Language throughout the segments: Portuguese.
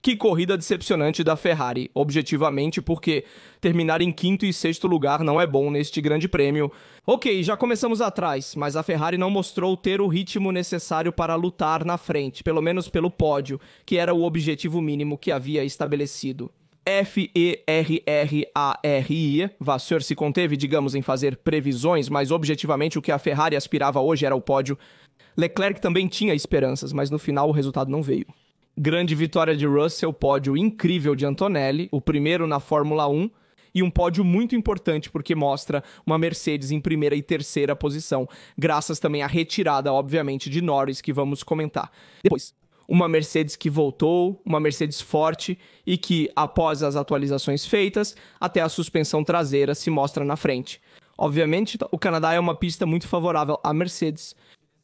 Que corrida decepcionante da Ferrari, objetivamente, porque terminar em quinto e sexto lugar não é bom neste grande prêmio. Ok, já começamos atrás, mas a Ferrari não mostrou ter o ritmo necessário para lutar na frente, pelo menos pelo pódio, que era o objetivo mínimo que havia estabelecido. Ferrari, Vasseur se conteve, digamos, em fazer previsões, mas objetivamente o que a Ferrari aspirava hoje era o pódio. Leclerc também tinha esperanças, mas no final o resultado não veio. Grande vitória de Russell, pódio incrível de Antonelli, o primeiro na Fórmula 1, e um pódio muito importante porque mostra uma Mercedes em primeira e terceira posição, graças também à retirada, obviamente, de Norris, que vamos comentar depois. Uma Mercedes que voltou, uma Mercedes forte e que, após as atualizações feitas, até a suspensão traseira se mostra na frente. Obviamente, o Canadá é uma pista muito favorável à Mercedes.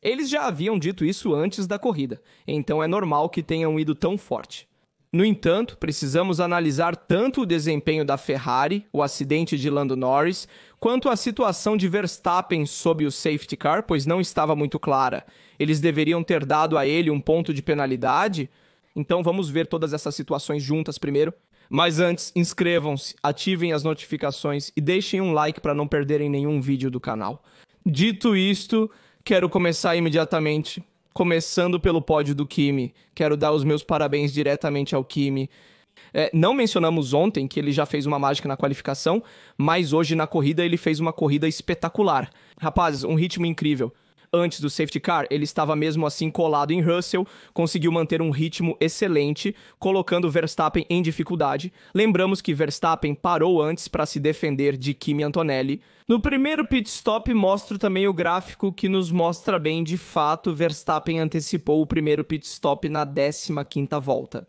Eles já haviam dito isso antes da corrida, então é normal que tenham ido tão forte. No entanto, precisamos analisar tanto o desempenho da Ferrari, o acidente de Lando Norris, quanto a situação de Verstappen sob o safety car, pois não estava muito clara. Eles deveriam ter dado a ele um ponto de penalidade? Então vamos ver todas essas situações juntas primeiro. Mas antes, inscrevam-se, ativem as notificações e deixem um like para não perderem nenhum vídeo do canal. Dito isto, quero começar imediatamente, começando pelo pódio do Kimi. Quero dar os meus parabéns diretamente ao Kimi. Não mencionamos ontem que ele já fez uma mágica na qualificação, mas hoje na corrida ele fez uma corrida espetacular. Rapazes, um ritmo incrível. Antes do safety car, ele estava mesmo assim colado em Russell, conseguiu manter um ritmo excelente, colocando Verstappen em dificuldade. Lembramos que Verstappen parou antes para se defender de Kimi Antonelli. No primeiro pit stop, mostro também o gráfico que nos mostra bem, de fato, Verstappen antecipou o primeiro pit stop na 15ª volta.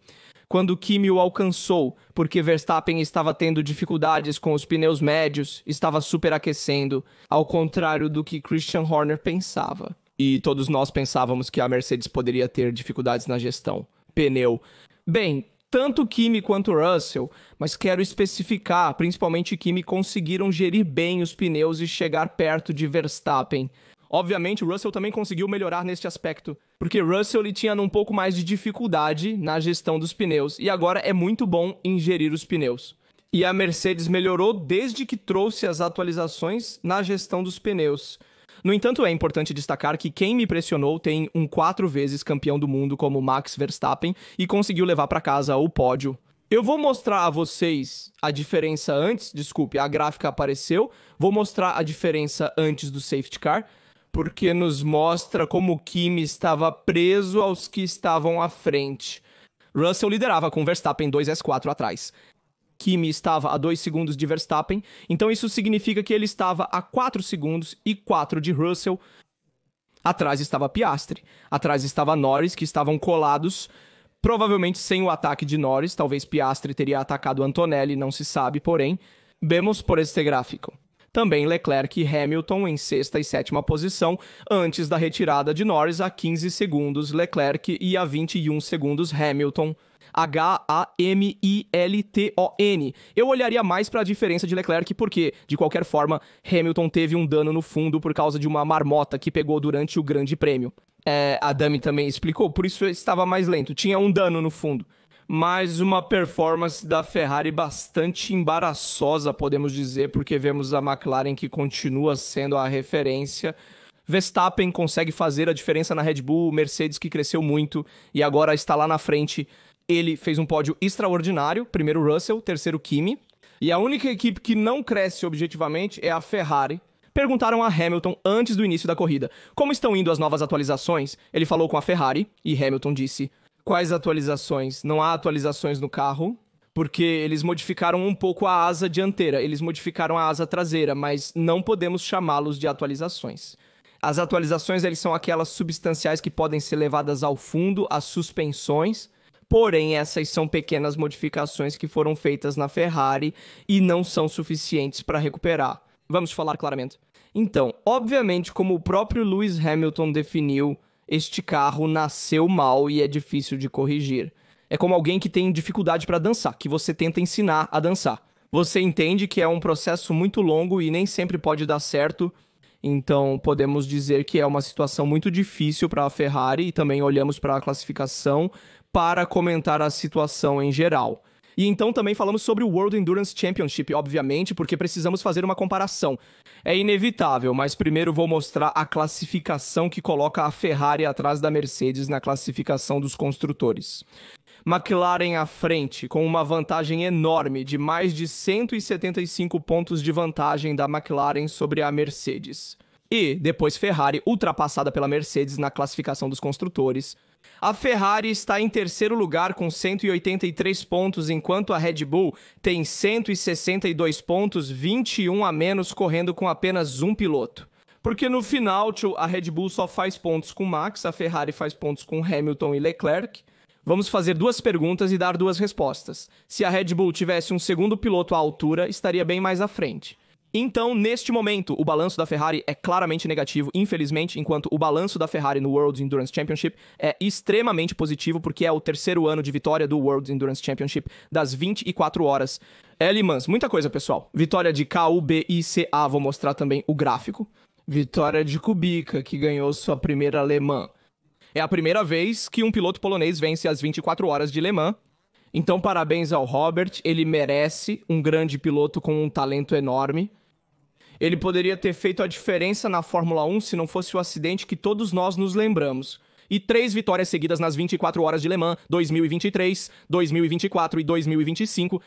Quando Kimi o alcançou, porque Verstappen estava tendo dificuldades com os pneus médios, estava superaquecendo, ao contrário do que Christian Horner pensava. E todos nós pensávamos que a Mercedes poderia ter dificuldades na gestão. Pneu. Bem, tanto Kimi quanto Russell, mas quero especificar, principalmente Kimi, conseguiram gerir bem os pneus e chegar perto de Verstappen. Obviamente, o Russell também conseguiu melhorar neste aspecto, porque Russell ele tinha um pouco mais de dificuldade na gestão dos pneus, e agora é muito bom em gerir os pneus. E a Mercedes melhorou desde que trouxe as atualizações na gestão dos pneus. No entanto, é importante destacar que quem me pressionou tem um 4 vezes campeão do mundo como Max Verstappen e conseguiu levar para casa o pódio. Eu vou mostrar a vocês a diferença antes, a gráfica apareceu, vou mostrar a diferença antes do safety car, porque nos mostra como o Kimi estava preso aos que estavam à frente. Russell liderava com Verstappen 2S4 atrás. Kimi estava a 2 segundos de Verstappen, então isso significa que ele estava a 4 segundos e 4 de Russell. Atrás estava Piastri, atrás estava Norris, que estavam colados, provavelmente sem o ataque de Norris, talvez Piastri teria atacado Antonelli, não se sabe, porém, vemos por este gráfico. Também Leclerc e Hamilton em 6ª e 7ª posição, antes da retirada de Norris a 15 segundos Leclerc e a 21 segundos Hamilton. Hamilton. Eu olharia mais para a diferença de Leclerc porque, de qualquer forma, Hamilton teve um dano no fundo por causa de uma marmota que pegou durante o Grande Prêmio. A Dami também explicou, por isso estava mais lento, tinha um dano no fundo. Mais uma performance da Ferrari bastante embaraçosa, podemos dizer, porque vemos a McLaren que continua sendo a referência. Verstappen consegue fazer a diferença na Red Bull, Mercedes que cresceu muito e agora está lá na frente. Ele fez um pódio extraordinário, primeiro Russell, terceiro Kimi. E a única equipe que não cresce objetivamente é a Ferrari. Perguntaram a Hamilton antes do início da corrida como estão indo as novas atualizações. Ele falou com a Ferrari e Hamilton disse: quais atualizações? Não há atualizações no carro, porque eles modificaram um pouco a asa dianteira, eles modificaram a asa traseira, mas não podemos chamá-los de atualizações. As atualizações eles são aquelas substanciais que podem ser levadas ao fundo, as suspensões, porém essas são pequenas modificações que foram feitas na Ferrari e não são suficientes para recuperar. Vamos falar claramente. Então, obviamente, como o próprio Lewis Hamilton definiu, este carro nasceu mal e é difícil de corrigir. É como alguém que tem dificuldade para dançar, que você tenta ensinar a dançar. Você entende que é um processo muito longo e nem sempre pode dar certo, então podemos dizer que é uma situação muito difícil para a Ferrari e também olhamos para a classificação, para comentar a situação em geral. E então também falamos sobre o World Endurance Championship, obviamente, porque precisamos fazer uma comparação. É inevitável, mas primeiro vou mostrar a classificação que coloca a Ferrari atrás da Mercedes na classificação dos construtores. McLaren à frente, com uma vantagem enorme de mais de 175 pontos de vantagem da McLaren sobre a Mercedes. E depois Ferrari, ultrapassada pela Mercedes na classificação dos construtores. A Ferrari está em terceiro lugar com 183 pontos, enquanto a Red Bull tem 162 pontos, 21 a menos, correndo com apenas um piloto. Porque no final, a Red Bull só faz pontos com Max, a Ferrari faz pontos com Hamilton e Leclerc. Vamos fazer duas perguntas e dar duas respostas. Se a Red Bull tivesse um segundo piloto à altura, estaria bem mais à frente. Então, neste momento, o balanço da Ferrari é claramente negativo, infelizmente, enquanto o balanço da Ferrari no World Endurance Championship é extremamente positivo, porque é o terceiro ano de vitória do World Endurance Championship das 24 horas. Le Mans, muita coisa, pessoal. Vitória de KU, B e CA, vou mostrar também o gráfico. Vitória de Kubica, que ganhou sua primeira Le Mans. É a primeira vez que um piloto polonês vence as 24 horas de Le Mans. Então, parabéns ao Robert, ele merece, um grande piloto com um talento enorme. Ele poderia ter feito a diferença na Fórmula 1 se não fosse o acidente que todos nós nos lembramos. E 3 vitórias seguidas nas 24 horas de Le Mans, 2023, 2024 e 2025.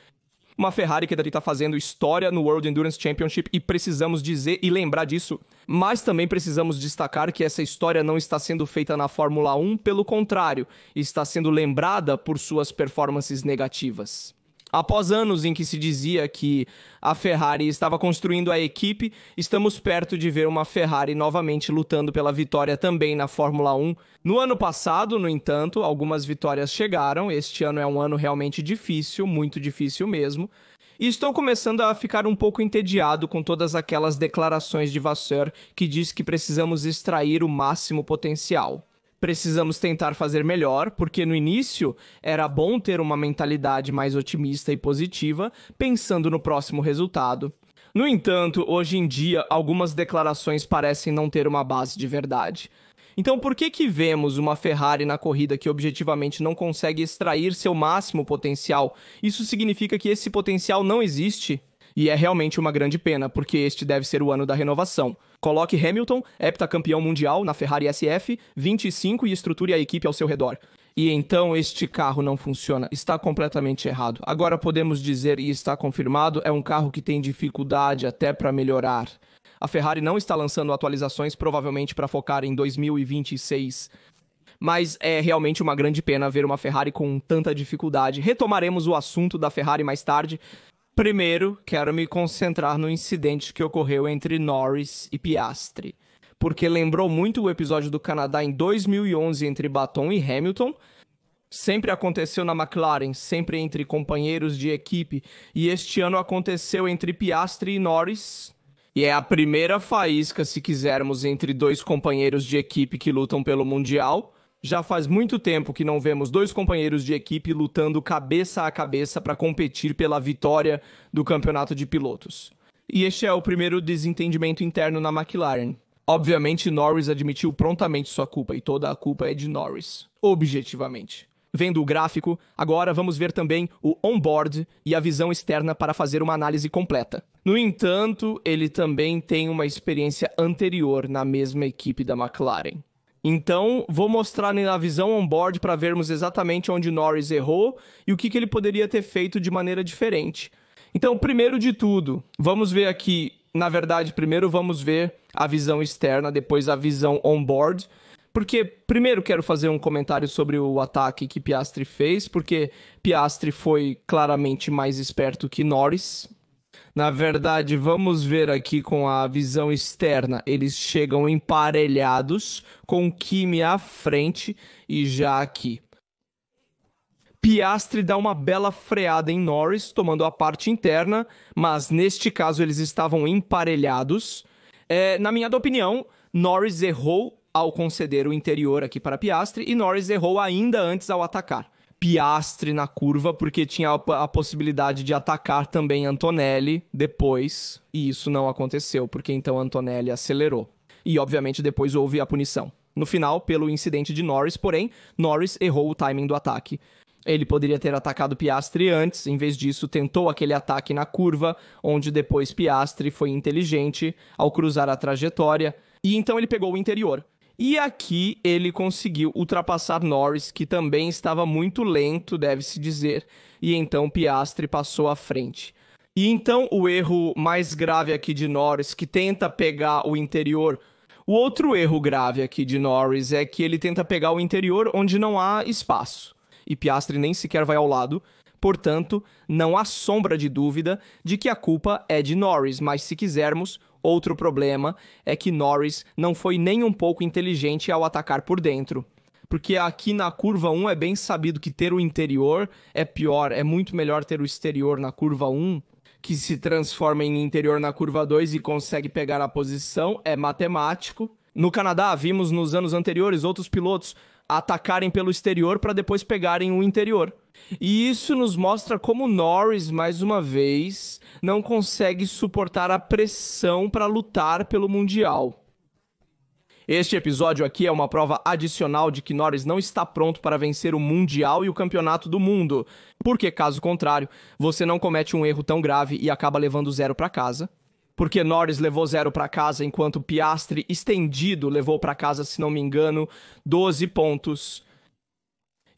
Uma Ferrari que está fazendo história no World Endurance Championship e precisamos dizer e lembrar disso. Mas também precisamos destacar que essa história não está sendo feita na Fórmula 1, pelo contrário, está sendo lembrada por suas performances negativas. Após anos em que se dizia que a Ferrari estava construindo a equipe, estamos perto de ver uma Ferrari novamente lutando pela vitória também na Fórmula 1. No ano passado, no entanto, algumas vitórias chegaram. Este ano é um ano realmente difícil, muito difícil mesmo. E estou começando a ficar um pouco entediado com todas aquelas declarações de Vasseur que diz que precisamos extrair o máximo potencial. Precisamos tentar fazer melhor, porque no início era bom ter uma mentalidade mais otimista e positiva, pensando no próximo resultado. No entanto, hoje em dia, algumas declarações parecem não ter uma base de verdade. Então, por que vemos uma Ferrari na corrida que objetivamente não consegue extrair seu máximo potencial? Isso significa que esse potencial não existe? E é realmente uma grande pena, porque este deve ser o ano da renovação. Coloque Hamilton, heptacampeão mundial na Ferrari SF, 25 e estruture a equipe ao seu redor. E então este carro não funciona, está completamente errado. Agora podemos dizer, e está confirmado, é um carro que tem dificuldade até para melhorar. A Ferrari não está lançando atualizações, provavelmente para focar em 2026. Mas é realmente uma grande pena ver uma Ferrari com tanta dificuldade. Retomaremos o assunto da Ferrari mais tarde. Primeiro, quero me concentrar no incidente que ocorreu entre Norris e Piastri, porque lembrou muito o episódio do Canadá em 2011 entre Baton e Hamilton. Sempre aconteceu na McLaren, sempre entre companheiros de equipe, e este ano aconteceu entre Piastri e Norris. E é a primeira faísca, se quisermos, entre dois companheiros de equipe que lutam pelo Mundial. Já faz muito tempo que não vemos dois companheiros de equipe lutando cabeça a cabeça para competir pela vitória do campeonato de pilotos. E este é o primeiro desentendimento interno na McLaren. Obviamente, Norris admitiu prontamente sua culpa, e toda a culpa é de Norris, objetivamente. Vendo o gráfico, agora vamos ver também o on-board e a visão externa para fazer uma análise completa. No entanto, ele também tem uma experiência anterior na mesma equipe da McLaren. Então, vou mostrar na visão on-board para vermos exatamente onde Norris errou e o que ele poderia ter feito de maneira diferente. Então, primeiro de tudo, vamos ver aqui, na verdade, primeiro vamos ver a visão externa, depois a visão on-board, porque primeiro quero fazer um comentário sobre o ataque que Piastri fez, porque Piastri foi claramente mais esperto que Norris. Na verdade, vamos ver aqui com a visão externa. Eles chegam emparelhados, com Kimi à frente e já aqui. Piastri dá uma bela freada em Norris, tomando a parte interna, mas neste caso eles estavam emparelhados. Na minha opinião, Norris errou ao conceder o interior aqui para Piastri e Norris errou ainda antes ao atacar Piastri na curva, porque tinha a possibilidade de atacar também Antonelli depois, e isso não aconteceu, porque então Antonelli acelerou. E obviamente depois houve a punição. no final pelo incidente de Norris, porém, Norris errou o timing do ataque. Ele poderia ter atacado Piastri antes, em vez disso tentou aquele ataque na curva, onde depois Piastri foi inteligente ao cruzar a trajetória, e então ele pegou o interior. E aqui ele conseguiu ultrapassar Norris, que também estava muito lento, deve-se dizer, e então Piastri passou à frente. E então o erro mais grave aqui de Norris, que tenta pegar o interior. O outro erro grave aqui de Norris é que ele tenta pegar o interior onde não há espaço. E Piastri nem sequer vai ao lado. Portanto, não há sombra de dúvida de que a culpa é de Norris. Mas se quisermos, outro problema é que Norris não foi nem um pouco inteligente ao atacar por dentro. Porque aqui na curva 1 é bem sabido que ter o interior é pior. É muito melhor ter o exterior na curva 1, que se transforma em interior na curva 2 e consegue pegar a posição, é matemático. No Canadá, vimos nos anos anteriores outros pilotos atacarem pelo exterior para depois pegarem o interior. E isso nos mostra como Norris, mais uma vez, não consegue suportar a pressão para lutar pelo Mundial. Este episódio aqui é uma prova adicional de que Norris não está pronto para vencer o Mundial e o Campeonato do Mundo, porque, caso contrário, você não comete um erro tão grave e acaba levando 0 para casa. Porque Norris levou 0 para casa, enquanto Piastri, estendido, levou para casa, se não me engano, 12 pontos.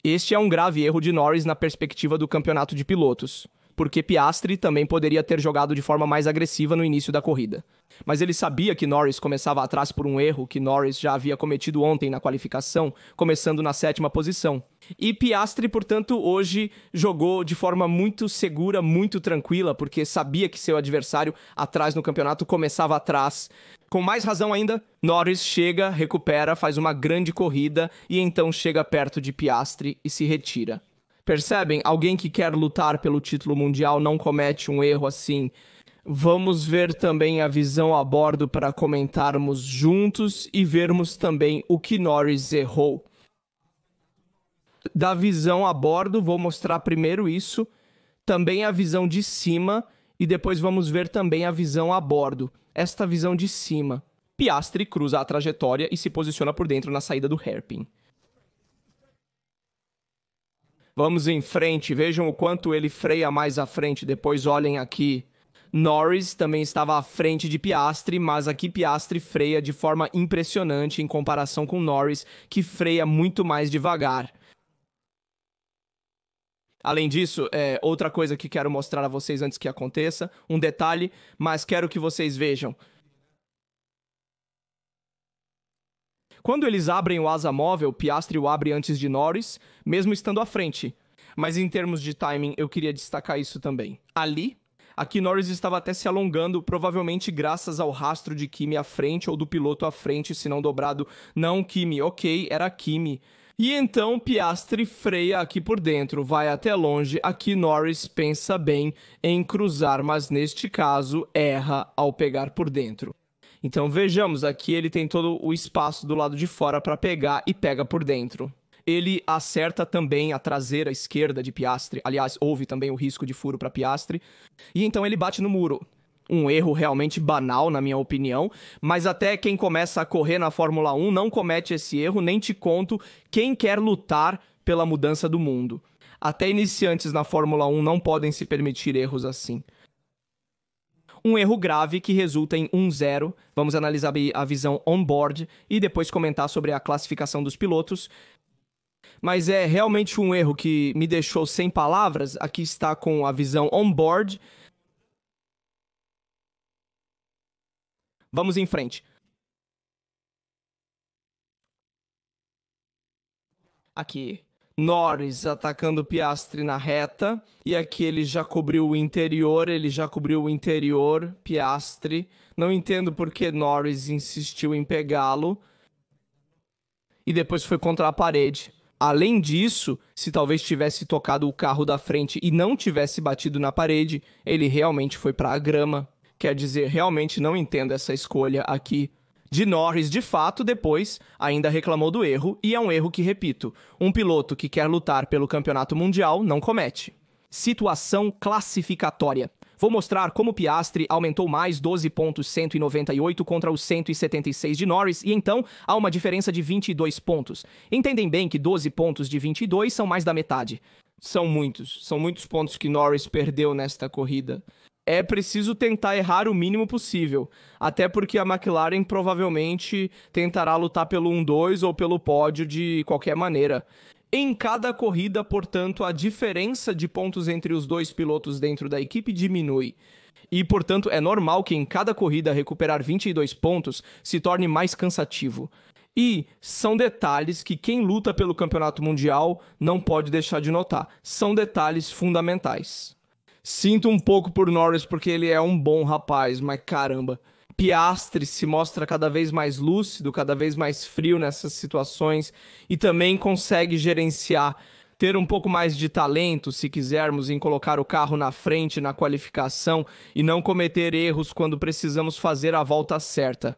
Este é um grave erro de Norris na perspectiva do campeonato de pilotos, porque Piastri também poderia ter jogado de forma mais agressiva no início da corrida. Mas ele sabia que Norris começava atrás por um erro que Norris já havia cometido ontem na qualificação, começando na 7ª posição. E Piastri, portanto, hoje jogou de forma muito segura, muito tranquila, porque sabia que seu adversário atrás no campeonato começava atrás. Com mais razão ainda, Norris chega, recupera, faz uma grande corrida e então chega perto de Piastri e se retira. Percebem? Alguém que quer lutar pelo título mundial não comete um erro assim. Vamos ver também a visão a bordo para comentarmos juntos e vermos também o que Norris errou. Da visão a bordo, vou mostrar primeiro isso, também a visão de cima e depois vamos ver também a visão a bordo. Esta visão de cima. Piastri cruza a trajetória e se posiciona por dentro na saída do hairpin. Vamos em frente, vejam o quanto ele freia mais à frente, depois olhem aqui. Norris também estava à frente de Piastri, mas aqui Piastri freia de forma impressionante em comparação com Norris, que freia muito mais devagar. Além disso, outra coisa que quero mostrar a vocês antes que aconteça, um detalhe, mas quero que vocês vejam. Quando eles abrem o asa móvel, Piastri o abre antes de Norris, mesmo estando à frente. Mas em termos de timing, eu queria destacar isso também. Aqui Norris estava até se alongando, provavelmente graças ao rastro de Kimi à frente ou do piloto à frente, se não dobrado. Não Kimi, ok, era Kimi. E então Piastri freia aqui por dentro, vai até longe. Aqui Norris pensa bem em cruzar, mas neste caso erra ao pegar por dentro. Então vejamos, aqui ele tem todo o espaço do lado de fora para pegar e pega por dentro. Ele acerta também a traseira esquerda de Piastri, aliás, houve também o risco de furo para Piastri, e então ele bate no muro. Um erro realmente banal, na minha opinião, mas até quem começa a correr na Fórmula 1 não comete esse erro, nem te conto quem quer lutar pela mudança do mundo. Até iniciantes na Fórmula 1 não podem se permitir erros assim. Um erro grave que resulta em 1-0. Vamos analisar a visão on-board e depois comentar sobre a classificação dos pilotos. Mas é realmente um erro que me deixou sem palavras. Aqui está com a visão on-board. Vamos em frente. Aqui, Norris atacando Piastri na reta. E aqui ele já cobriu o interior, Piastri. Não entendo por que Norris insistiu em pegá-lo. E depois foi contra a parede. Além disso, se talvez tivesse tocado o carro da frente e não tivesse batido na parede, ele realmente foi para a grama. Quer dizer, realmente não entendo essa escolha aqui de Norris. De fato, depois ainda reclamou do erro, e é um erro que, repito, um piloto que quer lutar pelo campeonato mundial não comete. Situação classificatória. Vou mostrar como Piastri aumentou mais 12 pontos 198 contra os 176 de Norris e então há uma diferença de 22 pontos. Entendem bem que 12 pontos de 22 são mais da metade. São muitos pontos que Norris perdeu nesta corrida. É preciso tentar errar o mínimo possível, até porque a McLaren provavelmente tentará lutar pelo 1-2 ou pelo pódio de qualquer maneira. Em cada corrida, portanto, a diferença de pontos entre os dois pilotos dentro da equipe diminui. E, portanto, é normal que em cada corrida recuperar 22 pontos se torne mais cansativo. E são detalhes que quem luta pelo campeonato mundial não pode deixar de notar. São detalhes fundamentais. Sinto um pouco por Norris porque ele é um bom rapaz, mas caramba. Piastri se mostra cada vez mais lúcido, cada vez mais frio nessas situações e também consegue gerenciar, ter um pouco mais de talento, se quisermos, em colocar o carro na frente na qualificação e não cometer erros quando precisamos fazer a volta certa.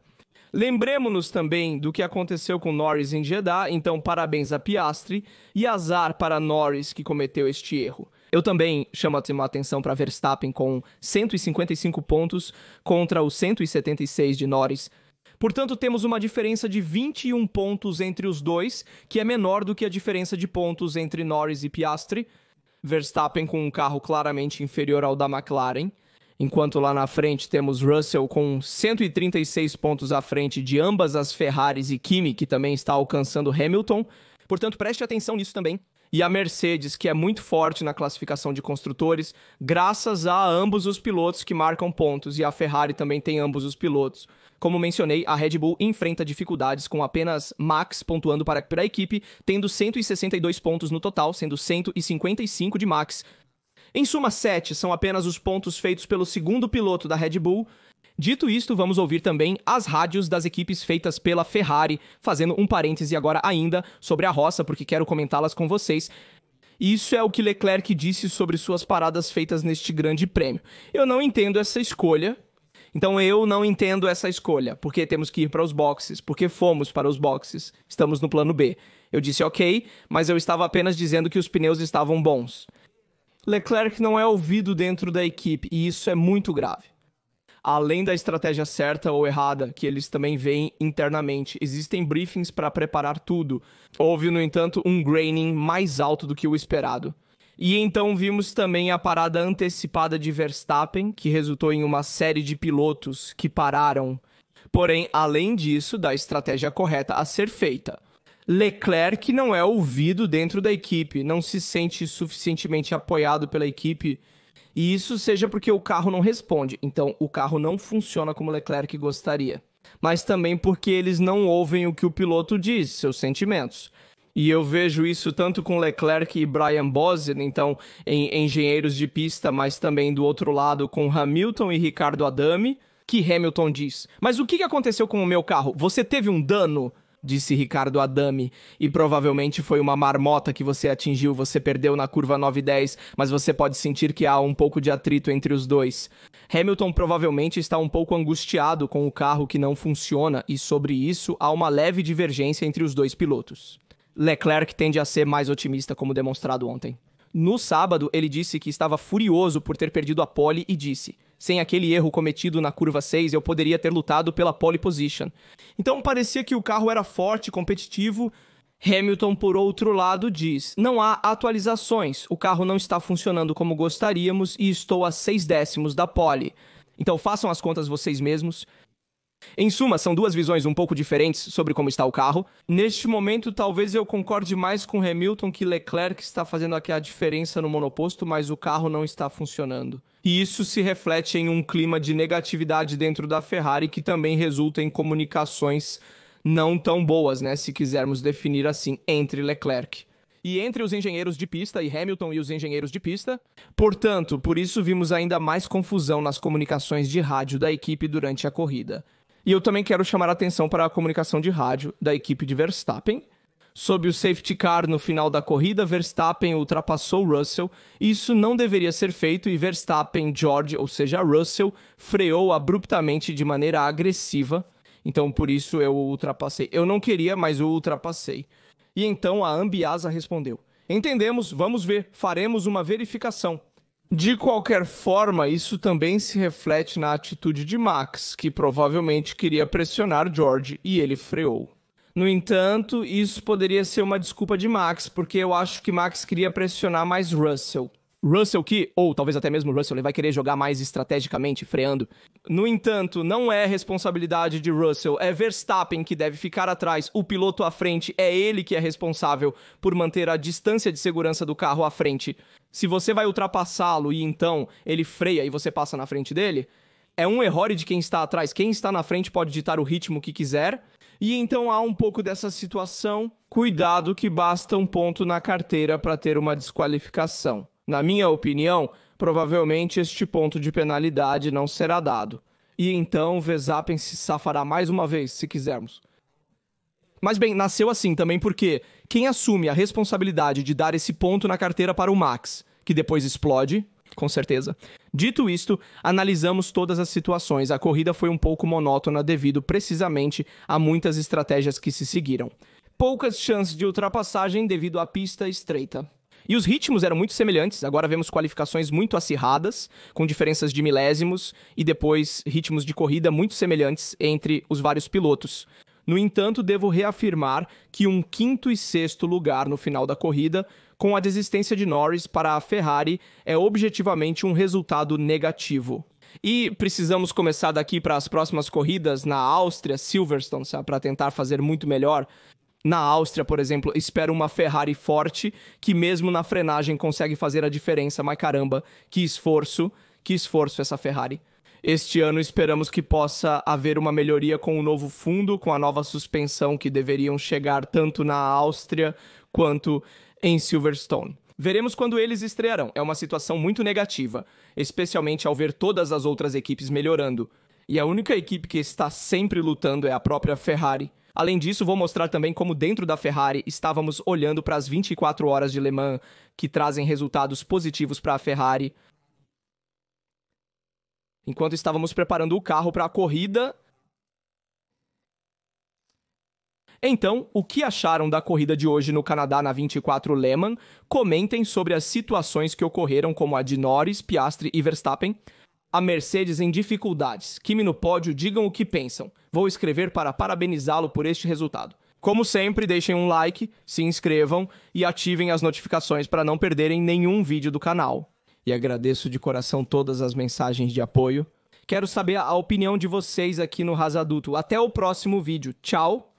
Lembremos-nos também do que aconteceu com Norris em Jeddah, então parabéns a Piastri e azar para Norris que cometeu este erro. Eu também chamo a atenção para Verstappen com 155 pontos contra os 176 de Norris. Portanto, temos uma diferença de 21 pontos entre os dois, que é menor do que a diferença de pontos entre Norris e Piastri. Verstappen com um carro claramente inferior ao da McLaren, enquanto lá na frente temos Russell com 136 pontos à frente de ambas as Ferraris e Kimi, que também está alcançando Hamilton. Portanto, preste atenção nisso também. E a Mercedes, que é muito forte na classificação de construtores, graças a ambos os pilotos que marcam pontos, e a Ferrari também tem ambos os pilotos. Como mencionei, a Red Bull enfrenta dificuldades com apenas Max pontuando para a equipe, tendo 162 pontos no total, sendo 155 de Max. Em suma, 7 são apenas os pontos feitos pelo segundo piloto da Red Bull. Dito isto, vamos ouvir também as rádios das equipes feitas pela Ferrari, fazendo um parêntese agora ainda sobre a roça, porque quero comentá-las com vocês. Isso é o que Leclerc disse sobre suas paradas feitas neste grande prêmio. Eu não entendo essa escolha, porque temos que ir para os boxes, porque fomos para os boxes, estamos no plano B. Eu disse ok, mas eu estava apenas dizendo que os pneus estavam bons. Leclerc não é ouvido dentro da equipe, e isso é muito grave. Além da estratégia certa ou errada, que eles também veem internamente, existem briefings para preparar tudo. Houve, no entanto, um graining mais alto do que o esperado. E então vimos também a parada antecipada de Verstappen, que resultou em uma série de pilotos que pararam. Porém, além disso, da estratégia correta a ser feita. Leclerc não é ouvido dentro da equipe, não se sente suficientemente apoiado pela equipe. E isso seja porque o carro não responde, então o carro não funciona como Leclerc gostaria. Mas também porque eles não ouvem o que o piloto diz, seus sentimentos. E eu vejo isso tanto com Leclerc e Brian Bosden, então em engenheiros de pista, mas também do outro lado com Hamilton e Ricardo Adami, que Hamilton diz: mas o que aconteceu com o meu carro? Você teve um dano? Disse Ricardo Adami, e provavelmente foi uma marmota que você atingiu, você perdeu na curva 9 e 10, mas você pode sentir que há um pouco de atrito entre os dois. Hamilton provavelmente está um pouco angustiado com o carro que não funciona, e sobre isso há uma leve divergência entre os dois pilotos. Leclerc tende a ser mais otimista, como demonstrado ontem. No sábado, ele disse que estava furioso por ter perdido a pole e disse: sem aquele erro cometido na curva 6, eu poderia ter lutado pela pole position. Então parecia que o carro era forte, competitivo. Hamilton, por outro lado, diz: não há atualizações, o carro não está funcionando como gostaríamos e estou a 6 décimos da pole. Então façam as contas vocês mesmos. Em suma, são duas visões um pouco diferentes sobre como está o carro. Neste momento, talvez eu concorde mais com Hamilton que Leclerc está fazendo aqui a diferença no monoposto, mas o carro não está funcionando. E isso se reflete em um clima de negatividade dentro da Ferrari, que também resulta em comunicações não tão boas, né, se quisermos definir assim, entre Leclerc e entre os engenheiros de pista e Hamilton e os engenheiros de pista. Portanto, por isso vimos ainda mais confusão nas comunicações de rádio da equipe durante a corrida. E eu também quero chamar a atenção para a comunicação de rádio da equipe de Verstappen. Sob o safety car no final da corrida, Verstappen ultrapassou Russell. Isso não deveria ser feito e Verstappen, George, ou seja, Russell, freou abruptamente de maneira agressiva. Então, por isso eu o ultrapassei. Eu não queria, mas eu ultrapassei. E então a Ambiasa respondeu: entendemos, vamos ver, faremos uma verificação. De qualquer forma, isso também se reflete na atitude de Max, que provavelmente queria pressionar George e ele freou. No entanto, isso poderia ser uma desculpa de Max, porque eu acho que Max queria pressionar mais Russell. Russell que, ou talvez até mesmo Russell, ele vai querer jogar mais estrategicamente, freando. No entanto, não é responsabilidade de Russell, é Verstappen que deve ficar atrás, o piloto à frente, é ele que é responsável por manter a distância de segurança do carro à frente. Se você vai ultrapassá-lo e então ele freia e você passa na frente dele, é um erro de quem está atrás. Quem está na frente pode ditar o ritmo que quiser, e então há um pouco dessa situação. Cuidado que basta um ponto na carteira para ter uma desqualificação. Na minha opinião, provavelmente este ponto de penalidade não será dado. E então Verstappen se safará mais uma vez, se quisermos. Mas bem, nasceu assim também porque quem assume a responsabilidade de dar esse ponto na carteira para o Max, que depois explode, com certeza. Dito isto, analisamos todas as situações. A corrida foi um pouco monótona devido precisamente a muitas estratégias que se seguiram. Poucas chances de ultrapassagem devido à pista estreita. E os ritmos eram muito semelhantes, agora vemos qualificações muito acirradas, com diferenças de milésimos, e depois ritmos de corrida muito semelhantes entre os vários pilotos. No entanto, devo reafirmar que um quinto e sexto lugar no final da corrida, com a desistência de Norris para a Ferrari, é objetivamente um resultado negativo. E precisamos começar daqui para as próximas corridas na Áustria, Silverstone, para tentar fazer muito melhor. Na Áustria, por exemplo, espero uma Ferrari forte, que mesmo na frenagem consegue fazer a diferença, mas caramba, que esforço essa Ferrari. Este ano esperamos que possa haver uma melhoria com o novo fundo, com a nova suspensão que deveriam chegar tanto na Áustria quanto em Silverstone. Veremos quando eles estrearão. É uma situação muito negativa, especialmente ao ver todas as outras equipes melhorando. E a única equipe que está sempre lutando é a própria Ferrari. Além disso, vou mostrar também como dentro da Ferrari estávamos olhando para as 24 horas de Le Mans, que trazem resultados positivos para a Ferrari. Enquanto estávamos preparando o carro para a corrida. Então, o que acharam da corrida de hoje no Canadá na 24 Le Mans? Comentem sobre as situações que ocorreram, como a de Norris, Piastri e Verstappen. A Mercedes em dificuldades. Kimi no pódio, digam o que pensam. Vou escrever para parabenizá-lo por este resultado. Como sempre, deixem um like, se inscrevam e ativem as notificações para não perderem nenhum vídeo do canal. E agradeço de coração todas as mensagens de apoio. Quero saber a opinião de vocês aqui no Raso Adulto. Até o próximo vídeo. Tchau!